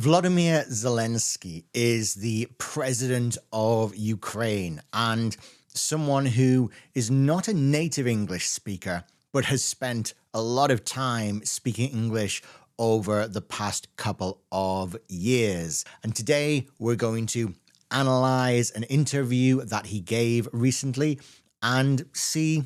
Volodymyr Zelenskyy is the president of Ukraine and someone who is not a native English speaker, but has spent a lot of time speaking English over the past couple of years. And today we're going to analyze an interview that he gave recently and see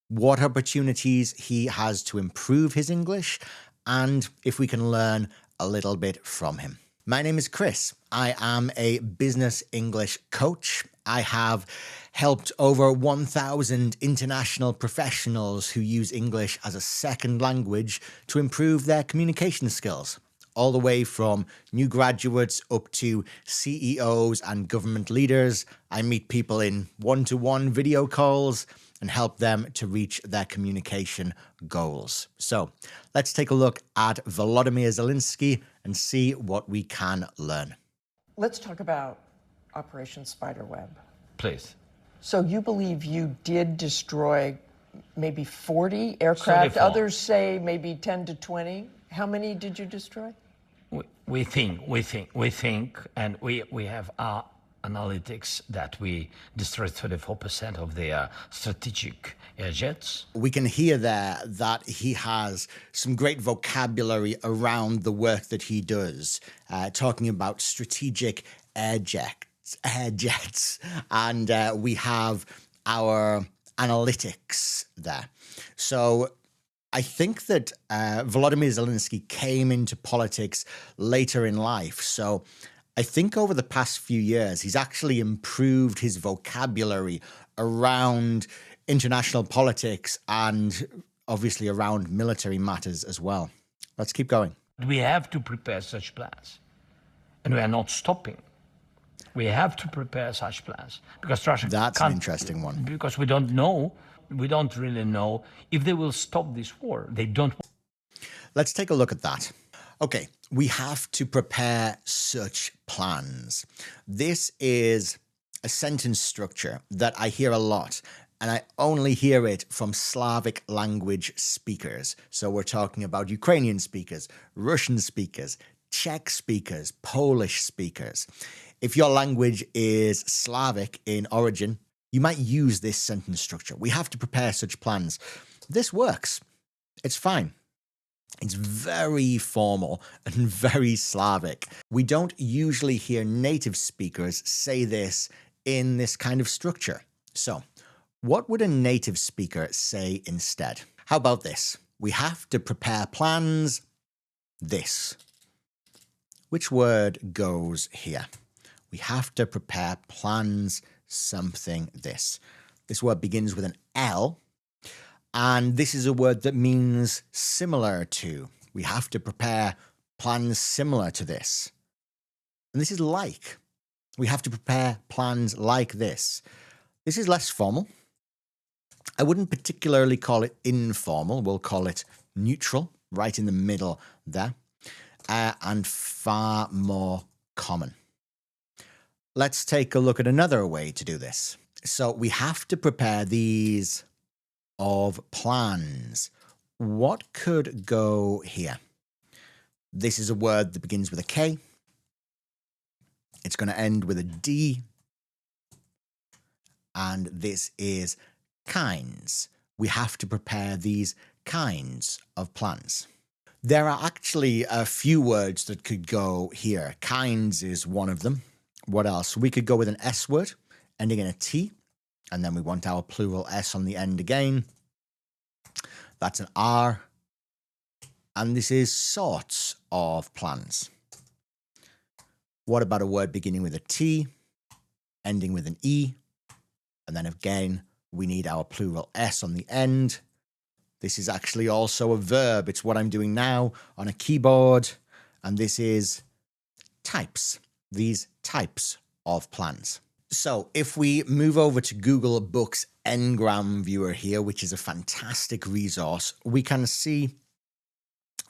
what opportunities he has to improve his English and if we can learn a little bit from him. My name is Chris. I am a business English coach. I have helped over 1,000 international professionals who use English as a second language to improve their communication skills, all the way from new graduates up to CEOs and government leaders. I meet people in one-to-one video calls and help them to reach their communication goals. So let's take a look at Volodymyr Zelenskyy and see what we can learn. Let's talk about Operation Spiderweb. Please. So you believe you did destroy maybe 40 aircraft? 34. Others say maybe 10 to 20. How many did you destroy? We think, and we have our analytics that we destroyed 34% of their strategic air jets. We can hear there that he has some great vocabulary around the work that he does, talking about strategic air jets, and we have our analytics there. So I think that Volodymyr Zelenskyy came into politics later in life. So I think over the past few years, he's actually improved his vocabulary around international politics and obviously around military matters as well. Let's keep going. We have to prepare such plans, and we are not stopping. We have to prepare such plans because Russia That's an interesting one. Because we don't really know if they will stop this war. They don't. Let's take a look at that. Okay, we have to prepare such plans. This is a sentence structure that I hear a lot, and I only hear it from Slavic language speakers. So we're talking about Ukrainian speakers, Russian speakers, Czech speakers, Polish speakers. If your language is Slavic in origin, you might use this sentence structure. We have to prepare such plans. This works. It's fine. It's very formal and very Slavic. We don't usually hear native speakers say this in this kind of structure. So, what would a native speaker say instead? How about this? We have to prepare plans. This. Which word goes here? We have to prepare plans something this. This word begins with an L. And this is a word that means similar to. We have to prepare plans similar to this. And this is like. We have to prepare plans like this. This is less formal. I wouldn't particularly call it informal. We'll call it neutral, right in the middle there, and far more common. Let's take a look at another way to do this. So we have to prepare these of plans. What could go here? This is a word that begins with a K. It's going to end with a D. And this is kinds. We have to prepare these kinds of plans. There are actually a few words that could go here. Kinds is one of them. What else? We could go with an S word ending in a T. And then we want our plural S on the end again. That's an R. And this is sorts of plans. What about a word beginning with a T, ending with an E? And then again, we need our plural S on the end. This is actually also a verb. It's what I'm doing now on a keyboard. And this is types. These types of plans. So if we move over to Google Books Ngram Viewer here, which is a fantastic resource, we can see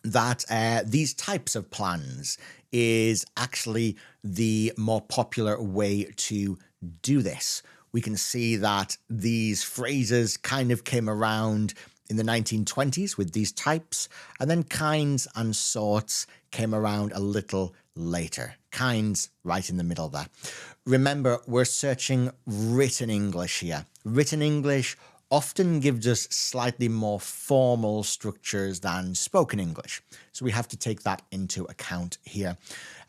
that these types of plans is actually the more popular way to do this. We can see that these phrases kind of came around in the 1920s with these types, and then kinds and sorts came around a little later. Kind's right in the middle there. Remember, we're searching written English here. Written English often gives us slightly more formal structures than spoken English. So we have to take that into account here.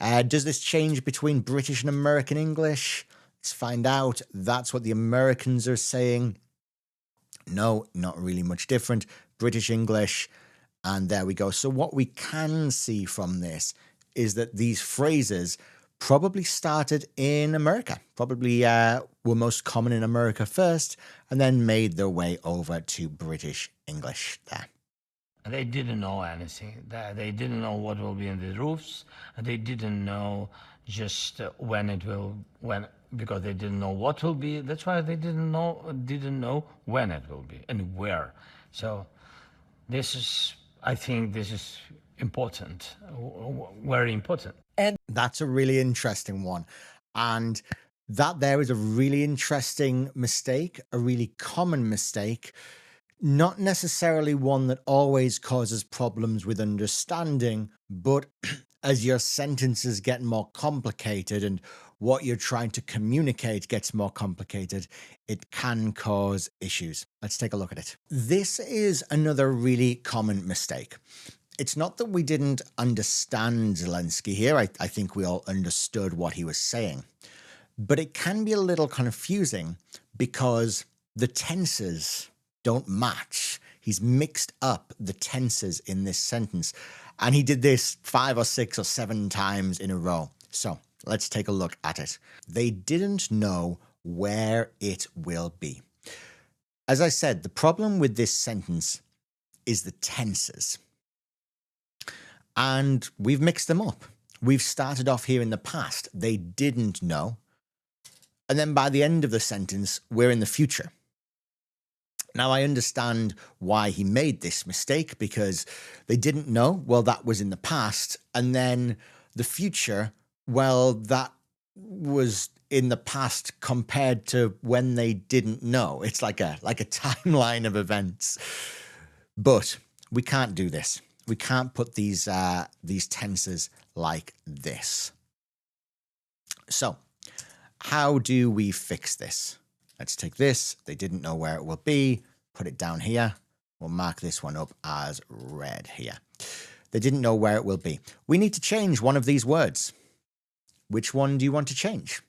Does this change between British and American English? Let's find out. That's what the Americans are saying. No, not really much different. British English, and there we go. So what we can see from this is that these phrases probably started in America, probably were most common in America first, and then made their way over to British English there. They didn't know anything. They didn't know what will be in the roofs. They didn't know just because they didn't know what will be. That's why they didn't know when it will be and where. So I think this is important, very important. And that's a really interesting one. And that there is a really interesting mistake, a really common mistake, not necessarily one that always causes problems with understanding, but as your sentences get more complicated and what you're trying to communicate gets more complicated, it can cause issues. Let's take a look at it. This is another really common mistake. It's not that we didn't understand Zelenskyy here. I think we all understood what he was saying. But it can be a little confusing because the tenses don't match. He's mixed up the tenses in this sentence. And he did this 5 or 6 or 7 times in a row. So let's take a look at it. They didn't know where it will be. As I said, the problem with this sentence is the tenses. And we've mixed them up. We've started off here in the past. They didn't know. And then by the end of the sentence, we're in the future. Now, I understand why he made this mistake, because they didn't know. Well, that was in the past. And then the future, well, that was in the past compared to when they didn't know. It's like a timeline of events. But we can't do this. We can't put these tenses like this. So, how do we fix this? Let's take this. They didn't know where it will be. Put it down here. We'll mark this one up as red here. They didn't know where it will be. We need to change one of these words. Which one do you want to change?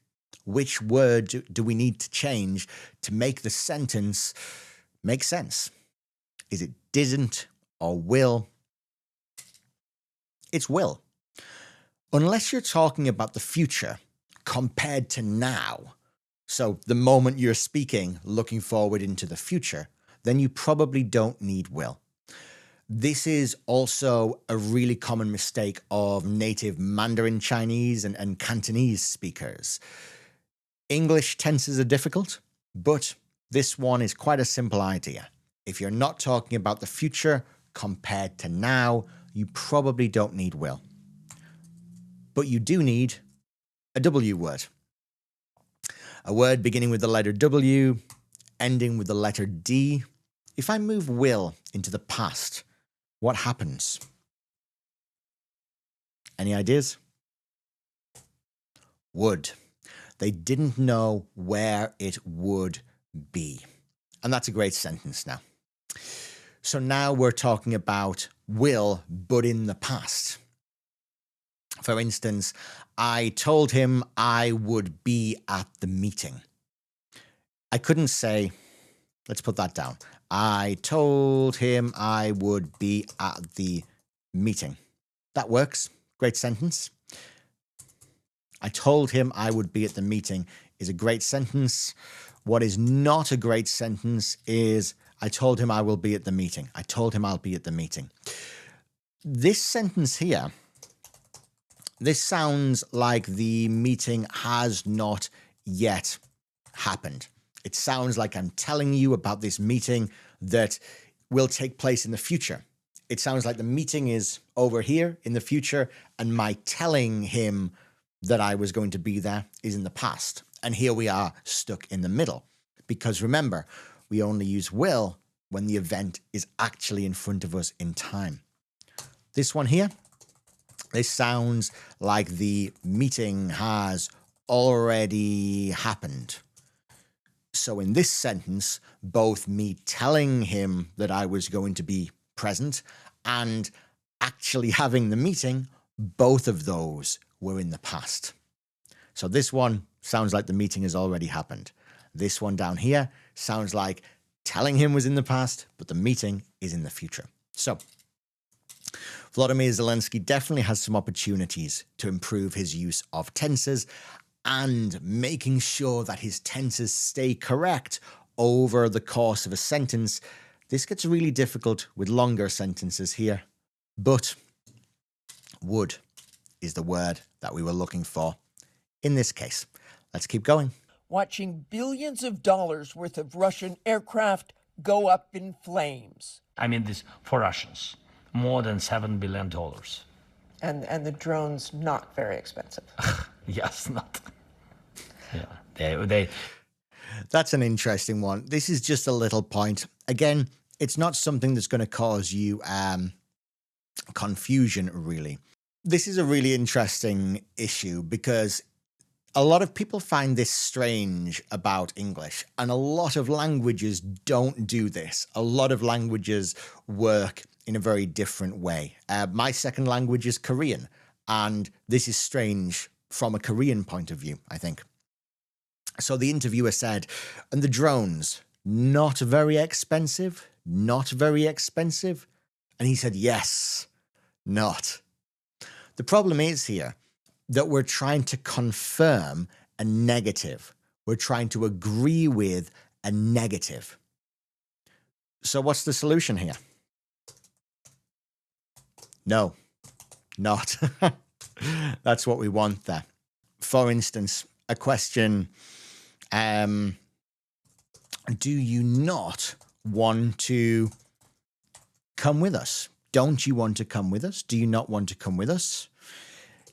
Which word do we need to change to make the sentence make sense? Is it didn't or will? It's will. Unless you're talking about the future compared to now, so the moment you're speaking, looking forward into the future, then you probably don't need will. This is also a really common mistake of native Mandarin Chinese and Cantonese speakers. English tenses are difficult, but this one is quite a simple idea. If you're not talking about the future compared to now, you probably don't need will. But you do need a W word. A word beginning with the letter W, ending with the letter D. If I move will into the past, what happens? Any ideas? Would. They didn't know where it would be. And that's a great sentence now. So now we're talking about will, but in the past. For instance, I told him I would be at the meeting. I couldn't say, let's put that down. I told him I would be at the meeting. That works. Great sentence. I told him I would be at the meeting is a great sentence. What is not a great sentence is I told him I will be at the meeting. I told him I'll be at the meeting. This sentence here, this sounds like the meeting has not yet happened. It sounds like I'm telling you about this meeting that will take place in the future. It sounds like the meeting is over here in the future, and my telling him that I was going to be there is in the past. And here we are stuck in the middle. Because remember, we only use will when the event is actually in front of us in time. This one here This sounds like the meeting has already happened. So in this sentence, both me telling him that I was going to be present and actually having the meeting, both of those were in the past. So this one sounds like the meeting has already happened. This one down here sounds like telling him was in the past, but the meeting is in the future. So Volodymyr Zelenskyy definitely has some opportunities to improve his use of tenses and making sure that his tenses stay correct over the course of a sentence. This gets really difficult with longer sentences here, but would is the word that we were looking for in this case. Let's keep going. Watching billions of dollars worth of Russian aircraft go up in flames. I mean this for Russians, more than $7 billion. And the drones not very expensive. Yes, not. Yeah, they. That's an interesting one. This is just a little point. Again, it's not something that's going to cause you confusion, really. This is a really interesting issue because a lot of people find this strange about English, and a lot of languages don't do this. A lot of languages work in a very different way. My second language is Korean, and this is strange from a Korean point of view, I think. So the interviewer said, and the drones, not very expensive, not very expensive. And he said, yes, not. The problem is here that we're trying to confirm a negative. We're trying to agree with a negative. So what's the solution here? No, not. That's what we want there. For instance, a question, do you not want to come with us? Don't you want to come with us? Do you not want to come with us?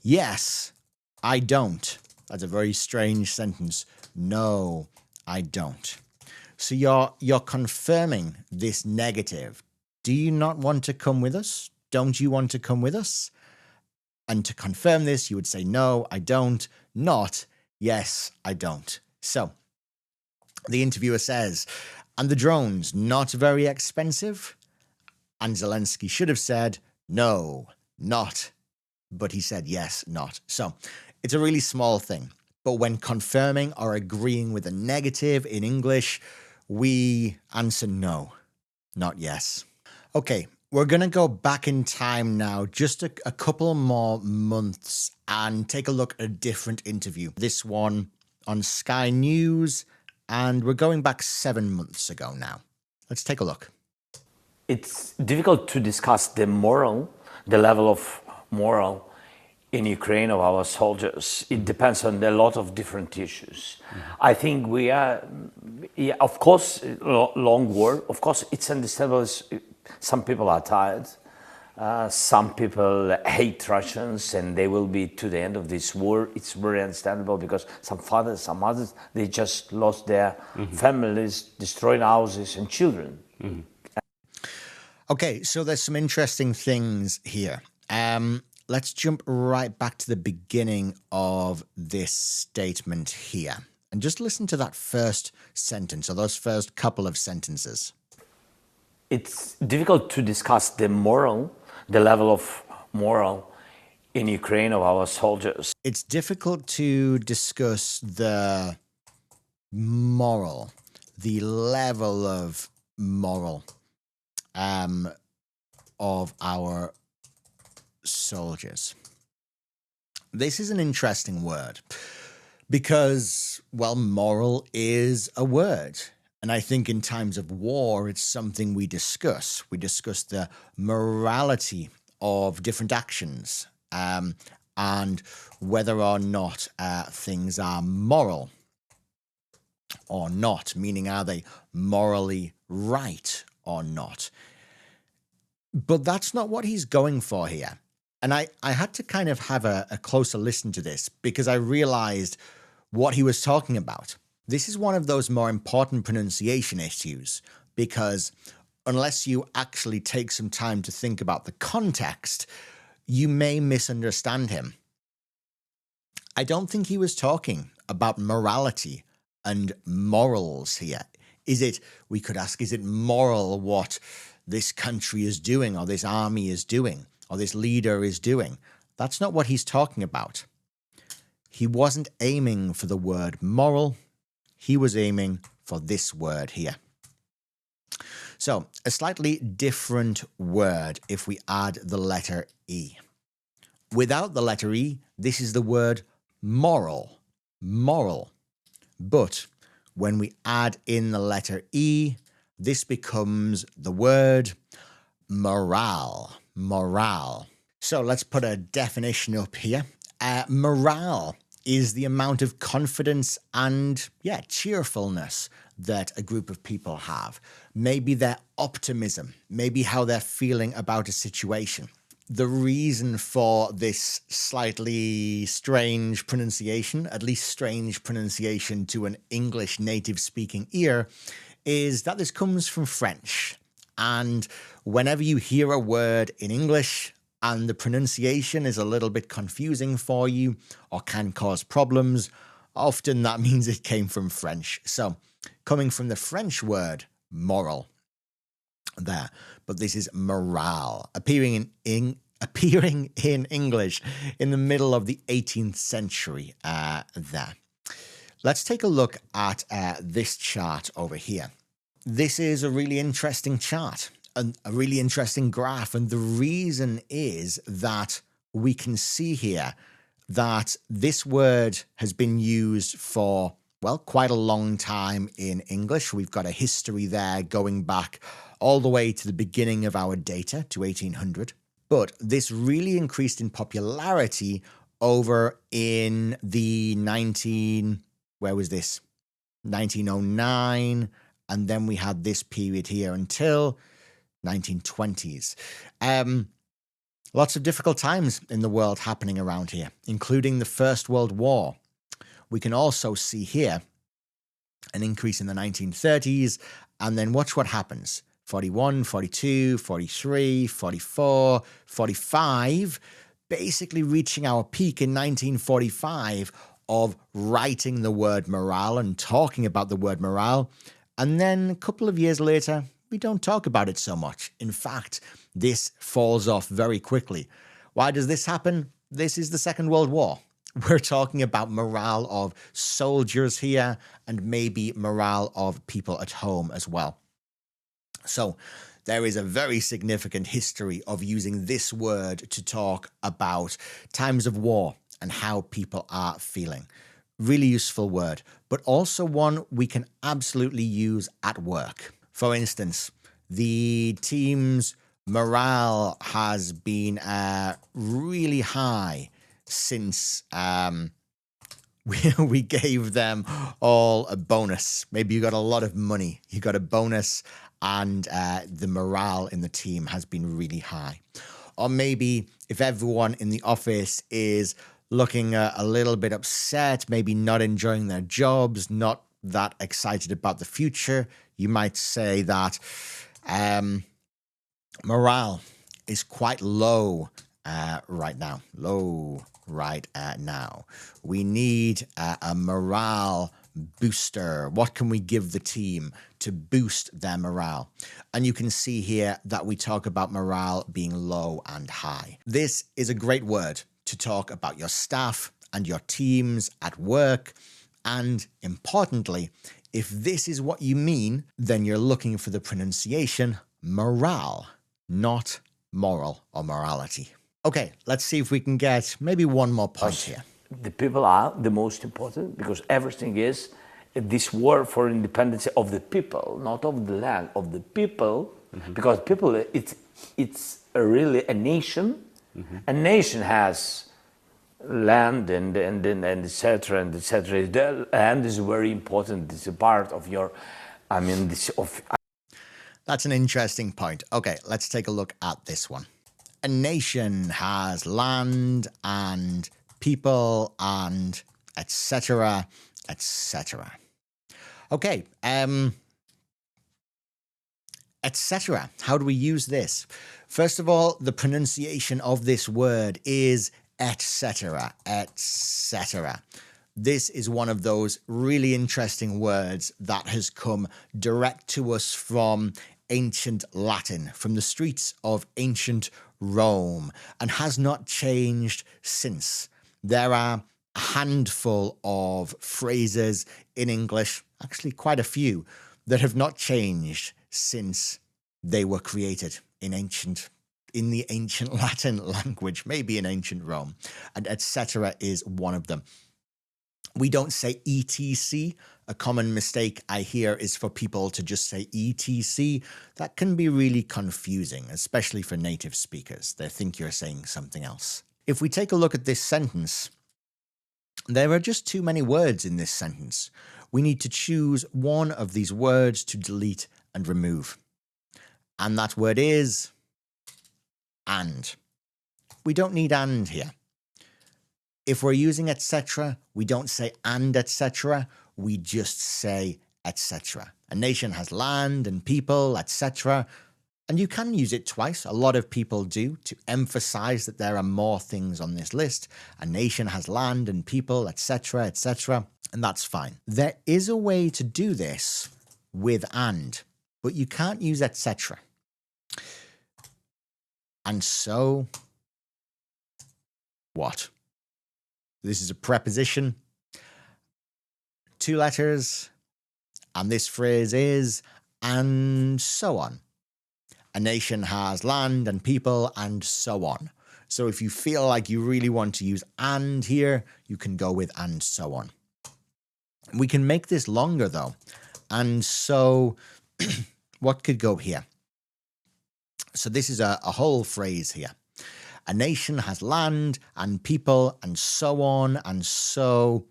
Yes, I don't. That's a very strange sentence. No, I don't. So you're confirming this negative. Do you not want to come with us? Don't you want to come with us? And to confirm this, you would say, no, I don't. Not, yes, I don't. So the interviewer says, and the drones, not very expensive? And Zelenskyy should have said, no, not. But he said, yes, not. So it's a really small thing. But when confirming or agreeing with a negative in English, we answer no, not yes. Okay, we're going to go back in time now, just a couple more months, and take a look at a different interview. This one on Sky News, and we're going back 7 months ago now. Let's take a look. It's difficult to discuss the level of moral in Ukraine of our soldiers. It depends on a lot of different issues. I think we are, of course, long war. Of course, it's understandable. Some people are tired. Some people hate Russians, and they will be to the end of this war. It's very understandable because some fathers, some mothers, they just lost their families, destroyed houses and children. Okay, so there's some interesting things here. Let's jump right back to the beginning of this statement here. And just listen to that first sentence, or those first couple of sentences. It's difficult to discuss the level of moral in Ukraine of our soldiers. It's difficult to discuss the moral, the level of moral of our soldiers. This is an interesting word because, well, moral is a word. And I think in times of war, it's something we discuss. We discuss the morality of different actions and whether or not things are moral or not, meaning are they morally right or not. But that's not what he's going for here. And I had to kind of have a closer listen to this because I realized what he was talking about. This is one of those more important pronunciation issues because unless you actually take some time to think about the context, you may misunderstand him. I don't think he was talking about morality and morals here. We could ask, is it moral what this country is doing, or this army is doing, or this leader is doing? That's not what he's talking about. He wasn't aiming for the word moral. He was aiming for this word here. So, a slightly different word if we add the letter E. Without the letter E, this is the word moral. Moral. But when we add in the letter E, this becomes the word morale. Morale. So let's put a definition up here. Morale is the amount of confidence and, cheerfulness that a group of people have. Maybe their optimism, maybe how they're feeling about a situation. The reason for this slightly strange pronunciation, at least strange pronunciation to an English native-speaking ear, is that this comes from French. And whenever you hear a word in English and the pronunciation is a little bit confusing for you or can cause problems, often that means it came from French. So, coming from the French word moral there, but this is morale, appearing in English in the middle of the 18th century there. Let's take a look at this chart over here. This is a really interesting chart, a really interesting graph, and the reason is that we can see here that this word has been used for, well, quite a long time in English. We've got a history there going back all the way to the beginning of our data, to 1800. But this really increased in popularity over in the 1909, and then we had this period here until 1920s. Lots of difficult times in the world happening around here, including the First World War. We can also see here an increase in the 1930s, and then watch what happens. 41, 42, 43, 44, 45, basically reaching our peak in 1945 of writing the word morale and talking about the word morale. And then a couple of years later, we don't talk about it so much. In fact, this falls off very quickly. Why does this happen? This is the Second World War. We're talking about morale of soldiers here and maybe morale of people at home as well. So there is a very significant history of using this word to talk about times of war and how people are feeling. Really useful word, but also one we can absolutely use at work. For instance, the team's morale has been really high since we gave them all a bonus. Maybe you got a lot of money, you got a bonus, and the morale in the team has been really high. Or maybe if everyone in the office is looking a little bit upset, maybe not enjoying their jobs, not that excited about the future, you might say that morale is quite low right now. Low right now. We need a morale booster. What can we give the team to boost their morale? And you can see here that we talk about morale being low and high. This is a great word to talk about your staff and your teams at work. And importantly, if this is what you mean, then you're looking for the pronunciation morale, not moral or morality. Okay, let's see if we can get maybe one more point here. The people are the most important because everything is this war for independence of the people, not of the land, of the people. Mm-hmm. Because people, it's really a nation. Mm-hmm. A nation has land and etc. and etc. The land is very important. It's a part of your, That's an interesting point. Okay, let's take a look at this one. A nation has land and people and etc. etc. Okay, etc. How do we use this? First of all, the pronunciation of this word is etc., etc. This is one of those really interesting words that has come direct to us from ancient Latin, from the streets of ancient Rome, and has not changed since. There are a handful of phrases in English, actually quite a few, that have not changed since they were created in the ancient Latin language, maybe in ancient Rome, and etc. is one of them. We don't say etc. A common mistake I hear is for people to just say etc. That can be really confusing, especially for native speakers. They think you're saying something else. If we take a look at this sentence, there are just too many words in this sentence. We need to choose one of these words to delete and remove. And that word is and. We don't need and here. If we're using etc., we don't say and etc., we just say etc. A nation has land and people, etc. And you can use it twice. A lot of people do, to emphasize that there are more things on this list. A nation has land and people, etc., etc. And that's fine. There is a way to do this with and, but you can't use etc. And so, what? This is a preposition, 2 letters, and this phrase is and so on. A nation has land and people and so on. So if you feel like you really want to use and here, you can go with and so on. We can make this longer though. And so what could go here? So this is a whole phrase here. A nation has land and people and so on, and so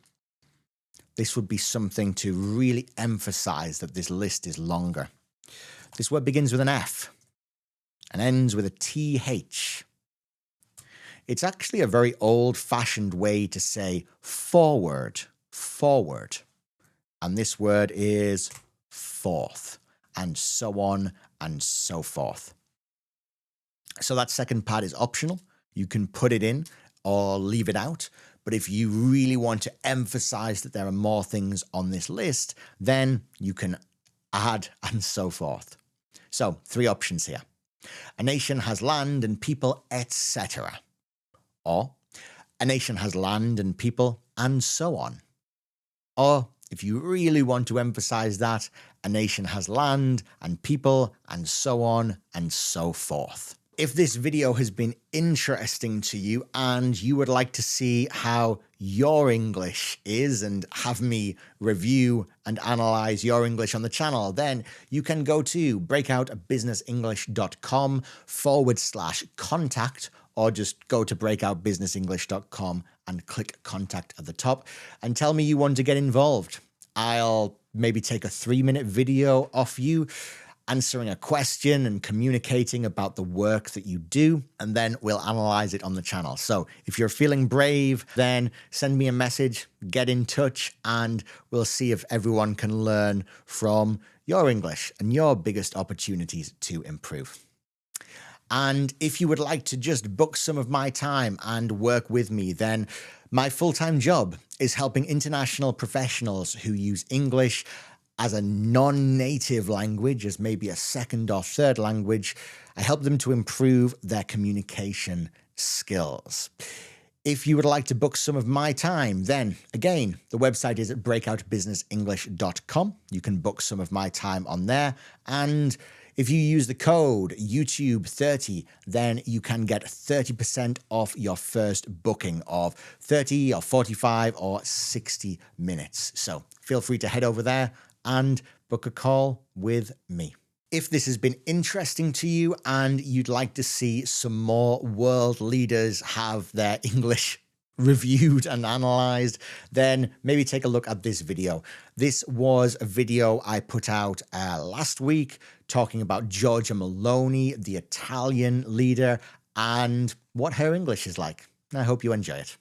this would be something to really emphasize that this list is longer. This word begins with an F and ends with a TH. It's actually a very old-fashioned way to say forward, forward. And this word is forth, and so on and so forth. So that second part is optional. You can put it in or leave it out. But if you really want to emphasize that there are more things on this list, then you can add and so forth. So 3 options here. A nation has land and people, etc. Or a nation has land and people and so on. Or if you really want to emphasize that, a nation has land and people and so on and so forth. If this video has been interesting to you and you would like to see how your English is and have me review and analyze your English on the channel, then you can go to breakoutbusinessenglish.com/contact, or just go to breakoutbusinessenglish.com and click contact at the top and tell me you want to get involved. I'll maybe take a 3-minute video off you answering a question and communicating about the work that you do, and then we'll analyze it on the channel. So if you're feeling brave, then send me a message, get in touch, and we'll see if everyone can learn from your English and your biggest opportunities to improve. And if you would like to just book some of my time and work with me, then my full-time job is helping international professionals who use English as a non-native language, as maybe a second or third language. I help them to improve their communication skills. If you would like to book some of my time, then again, the website is at breakoutbusinessenglish.com. You can book some of my time on there. And if you use the code YouTube30, then you can get 30% off your first booking of 30 or 45 or 60 minutes. So feel free to head over there and book a call with me. If this has been interesting to you and you'd like to see some more world leaders have their English reviewed and analyzed, then maybe take a look at this video. This was a video I put out last week talking about Giorgia Meloni, the Italian leader, and what her English is like. I hope you enjoy it.